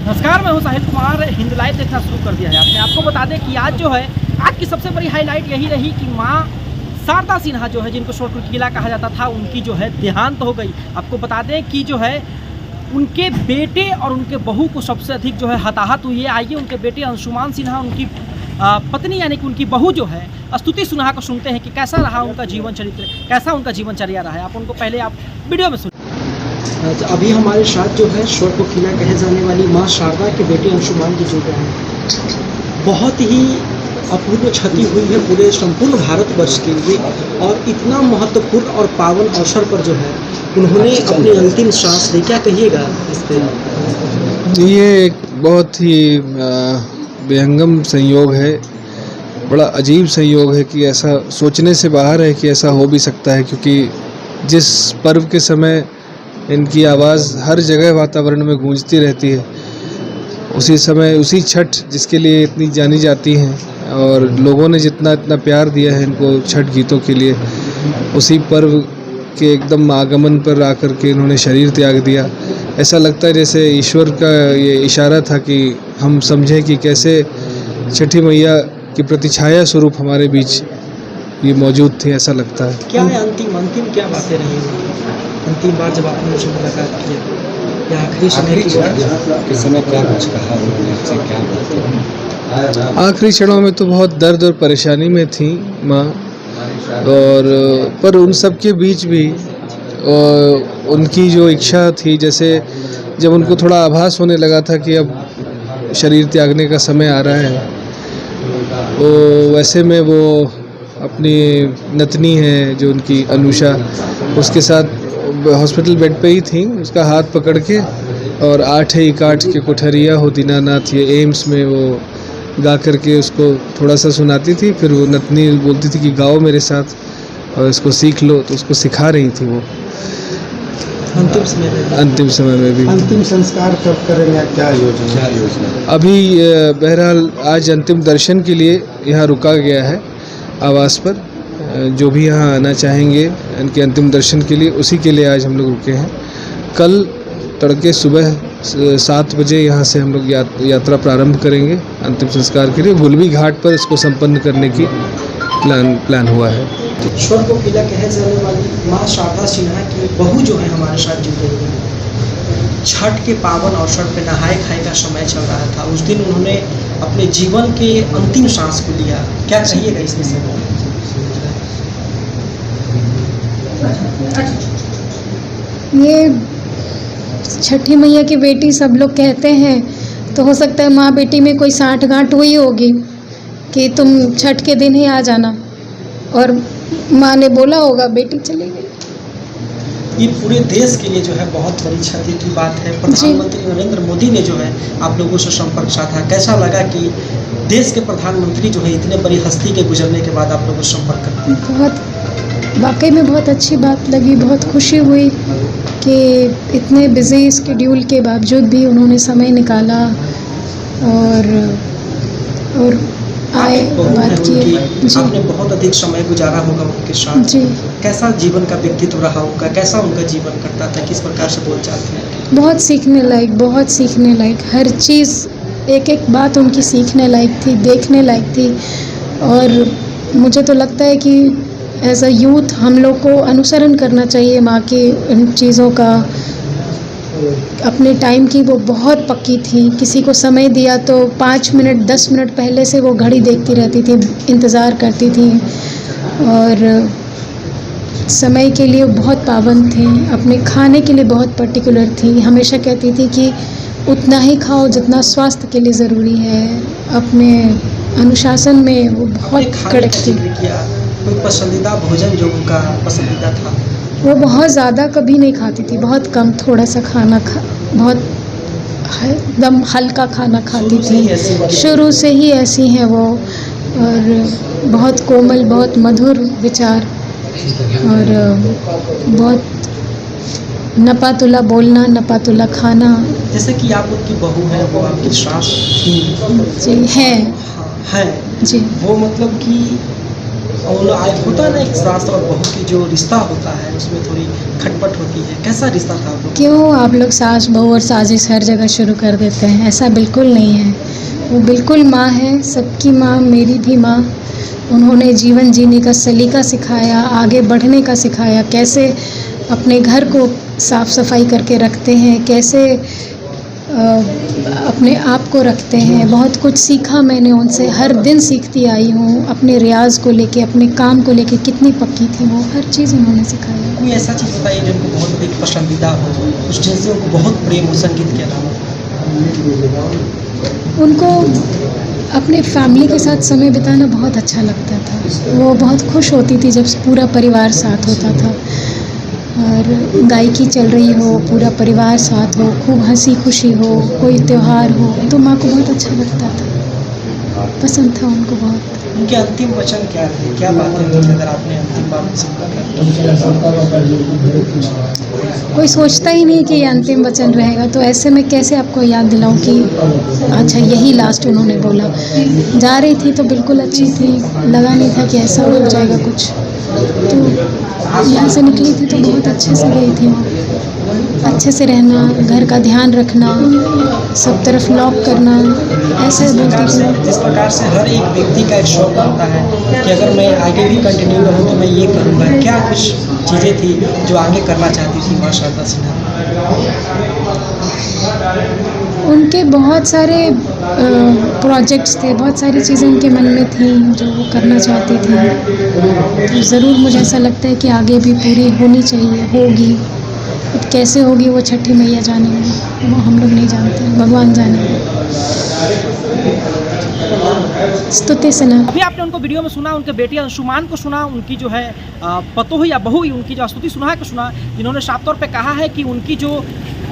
नमस्कार, मैं हूं साहिल कुमार। हिंद लाइव देखना शुरू कर दिया है आपने। आपको बता दें कि आज जो है, आज की सबसे बड़ी हाईलाइट यही रही कि मां शारदा सिन्हा जो है, जिनको शोरपुर किला कहा जाता था, उनकी जो है देहांत हो गई। आपको बता दें कि जो है उनके बेटे और उनके बहू को सबसे अधिक जो है हताहत हुई है। आइए उनके बेटे अंशुमान सिन्हा, उनकी पत्नी यानी कि उनकी बहू जो है स्तुति सिन्हा को सुनते हैं कि कैसा रहा उनका जीवन चरित्र, कैसा उनका जीवनचर्या रहा है। आप उनको पहले आप वीडियो में सुन। अभी हमारे साथ जो है शोरपुर किला कहे जाने वाली मां शारदा के बेटे अंशुमान जी जुड़ रहे हैं। बहुत ही अपूर्व क्षति हुई है पूरे संपूर्ण भारतवर्ष के लिए, और इतना महत्वपूर्ण और पावन अवसर पर जो है उन्होंने अपनी अंतिम सांस ली। क्या कहिएगा इस पर? ये एक बहुत ही विहंगम संयोग है, बड़ा अजीब संयोग है कि ऐसा सोचने से बाहर है कि ऐसा हो भी सकता है, क्योंकि जिस पर्व के समय इनकी आवाज़ हर जगह वातावरण में गूंजती रहती है, उसी समय उसी छठ जिसके लिए इतनी जानी जाती हैं और लोगों ने जितना इतना प्यार दिया है इनको छठ गीतों के लिए, उसी पर्व के एकदम आगमन पर आकर के इन्होंने शरीर त्याग दिया। ऐसा लगता है जैसे ईश्वर का ये इशारा था कि हम समझें कि कैसे छठी मैया की प्रतिछाया स्वरूप हमारे बीच ये मौजूद थी, ऐसा लगता है। क्या है अंतिम क्या बातें रही अंतिम बार जब आपने उनसे मुलाकात की, या आखिरी समय क्या कुछ कहा उन्होंने, आपसे क्या बात? आखिरी क्षणों में तो बहुत दर्द और परेशानी में थी माँ, और पर उन सब के बीच भी उनकी जो इच्छा थी, जैसे जब उनको थोड़ा आभास होने लगा था कि अब शरीर त्यागने का समय आ रहा है, तो वैसे में वो अपनी नतनी है जो उनकी अनुषा, उसके साथ हॉस्पिटल बेड पे ही थी, उसका हाथ पकड़ के और 8 के कोठरिया हो दीनानाथ, ये एम्स में वो गा करके उसको थोड़ा सा सुनाती थी। फिर वो नतनी बोलती थी कि गाओ मेरे साथ और इसको सीख लो, तो उसको सिखा रही थी वो। अंतिम समय में भी अंतिम संस्कार कब करेंगे, क्या योजना? अभी बहरहाल आज अंतिम दर्शन के लिए यहाँ रुका गया है आवास पर। जो भी यहाँ आना चाहेंगे इनके अंतिम दर्शन के लिए, उसी के लिए आज हम लोग रुके हैं। कल तड़के सुबह 7 बजे यहाँ से हम लोग यात्रा प्रारंभ करेंगे अंतिम संस्कार के लिए। गुलबी घाट पर इसको संपन्न करने की प्लान हुआ है। शोरपुर किला कहे जाने वाली मां शारदा सिन्हा की बहू जो है हमारे साथ जुड़ रही है। छठ के पावन अवसर पर नहाए खाए का समय चल रहा था, उस दिन उन्होंने अपने जीवन के अंतिम सांस को लिया। क्या कहिएगा इस विषय में? ये छठी मैया की बेटी सब लोग कहते हैं, तो हो सकता है माँ बेटी में कोई साठगांठ हुई होगी कि तुम छठ के दिन ही आ जाना, और माँ ने बोला होगा, बेटी चली गई। ये पूरे देश के लिए जो है बहुत बड़ी क्षति की बात है। प्रधानमंत्री नरेंद्र मोदी ने जो है आप लोगों से संपर्क साधा। कैसा लगा कि देश के प्रधानमंत्री जो है इतने बड़ी हस्ती के गुजरने के बाद आप लोगों से संपर्क करते हैं? बहुत वाकई में बहुत अच्छी बात लगी, बहुत खुशी हुई कि इतने बिजी स्केड्यूल के बावजूद भी उन्होंने समय निकाला और आए, बात किए। आपने बहुत अधिक समय गुजारा होगा उनके साथ जी। कैसा जीवन का व्यक्तित्व रहा होगा, कैसा उनका जीवन करता था, किस प्रकार से बोलचाल थे? बहुत सीखने लायक हर चीज़, एक एक बात उनकी सीखने लायक थी, देखने लायक थी। और मुझे तो लगता है कि एज अ यूथ हम लोग को अनुसरण करना चाहिए माँ की इन चीज़ों का। अपने टाइम की वो बहुत पक्की थी, किसी को समय दिया तो 5 मिनट 10 मिनट पहले से वो घड़ी देखती रहती थी, इंतज़ार करती थी, और समय के लिए बहुत पाबंद थी। अपने खाने के लिए बहुत पर्टिकुलर थी, हमेशा कहती थी कि उतना ही खाओ जितना स्वास्थ्य के लिए ज़रूरी है। अपने अनुशासन में वो बहुत कड़क थी। कोई पसंदीदा भोजन जो उनका पसंदीदा था? वो बहुत ज़्यादा कभी नहीं खाती थी, बहुत कम, थोड़ा सा खाना बहुत एकदम हल्का खाना खाती थी। शुरू से ही ऐसी हैं वो, और बहुत कोमल, बहुत मधुर विचार, और बहुत नपातुला बोलना, नपातुला खाना। जैसे कि आप उनकी बहू है, वो आपकी सास थी? जी हैं। है जी। वो मतलब कि और आज होता है ना एक सास और बहू की जो रिश्ता होता है उसमें थोड़ी खटपट होती है, कैसा रिश्ता था आप लोग? क्यों आप लोग सास बहू और साजिश हर जगह शुरू कर देते हैं? ऐसा बिल्कुल नहीं है। वो बिल्कुल माँ है, सबकी माँ, मेरी भी माँ। उन्होंने जीवन जीने का सलीका सिखाया, आगे बढ़ने का सिखाया, कैसे अपने घर को साफ़ सफाई करके रखते हैं, कैसे अपने आप को रखते हैं। बहुत कुछ सीखा मैंने उनसे, हर दिन सीखती आई हूँ। अपने रियाज़ को लेके, अपने काम को लेके कितनी पक्की थी वो, हर चीज़ उन्होंने सिखाया। कोई ऐसा चीज़ बताइए जो उनको बहुत अधिक पसंदीदा हो, उस चीज़ से उनको बहुत प्रेम हो संगीत के अलावा? उनको अपने फैमिली के साथ समय बिताना बहुत अच्छा लगता था। वो बहुत खुश होती थी जब पूरा परिवार साथ होता था, और गायकी चल रही हो, पूरा परिवार साथ हो, खूब हंसी खुशी हो, कोई त्यौहार हो, तो माँ को बहुत अच्छा लगता था, पसंद था उनको बहुत। उनके अंतिम वचन क्या थे, क्या बातें थी अगर आपने अंतिम बार उनसे कोई सोचता ही नहीं कि ये अंतिम वचन रहेगा, तो ऐसे में कैसे आपको याद दिलाऊं कि अच्छा यही लास्ट उन्होंने बोला। जा रही थी तो बिल्कुल अच्छी थी, लगा नहीं था कि ऐसा हो जाएगा कुछ, तो यहाँ से निकली थी तो बहुत अच्छे से गई थी वो। अच्छे से रहना, घर का ध्यान रखना, सब तरफ लॉक करना, ऐसे बोलती थी। जिस प्रकार से हर एक व्यक्ति का एक शौक होता है कि अगर मैं आगे भी कंटिन्यू रहूँ तो मैं ये करूँगा, क्या कुछ चीज़ें थी जो आगे करना चाहती थी माँ शारदा सिन्हा? उनके बहुत सारे प्रोजेक्ट्स थे, बहुत सारी चीज़ें उनके मन में थी जो वो करना चाहती थी, तो ज़रूर मुझे ऐसा लगता है कि आगे भी पूरी होनी चाहिए, होगी। अब कैसे होगी वो छठी मैया जानेंगी, वो हम लोग नहीं जानते, भगवान जानेंगे। स्तुति सिन्हा। अभी आपने उनको वीडियो में सुना, उनके बेटी अंशुमान को सुना, उनकी जो है पतोह या बहू ही उनकी जो स्तुति सुना है को सुना, जिन्होंने साफ तौर पे कहा है कि उनकी जो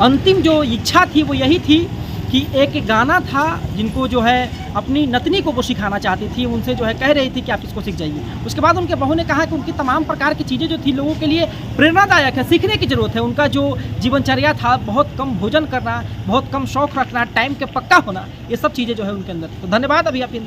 अंतिम जो इच्छा थी वो यही थी कि एक गाना था जिनको जो है अपनी नतनी को वो सिखाना चाहती थी, उनसे जो है कह रही थी कि आप इसको सीख जाइए। उसके बाद उनके बहू ने कहा कि उनकी तमाम प्रकार की चीज़ें जो थी लोगों के लिए प्रेरणादायक है, सीखने की ज़रूरत है। उनका जो जीवनचर्या था, बहुत कम भोजन करना, बहुत कम शौक रखना, टाइम के पक्का होना, ये सब चीज़ें जो है उनके अंदर। तो धन्यवाद। अभी आप इन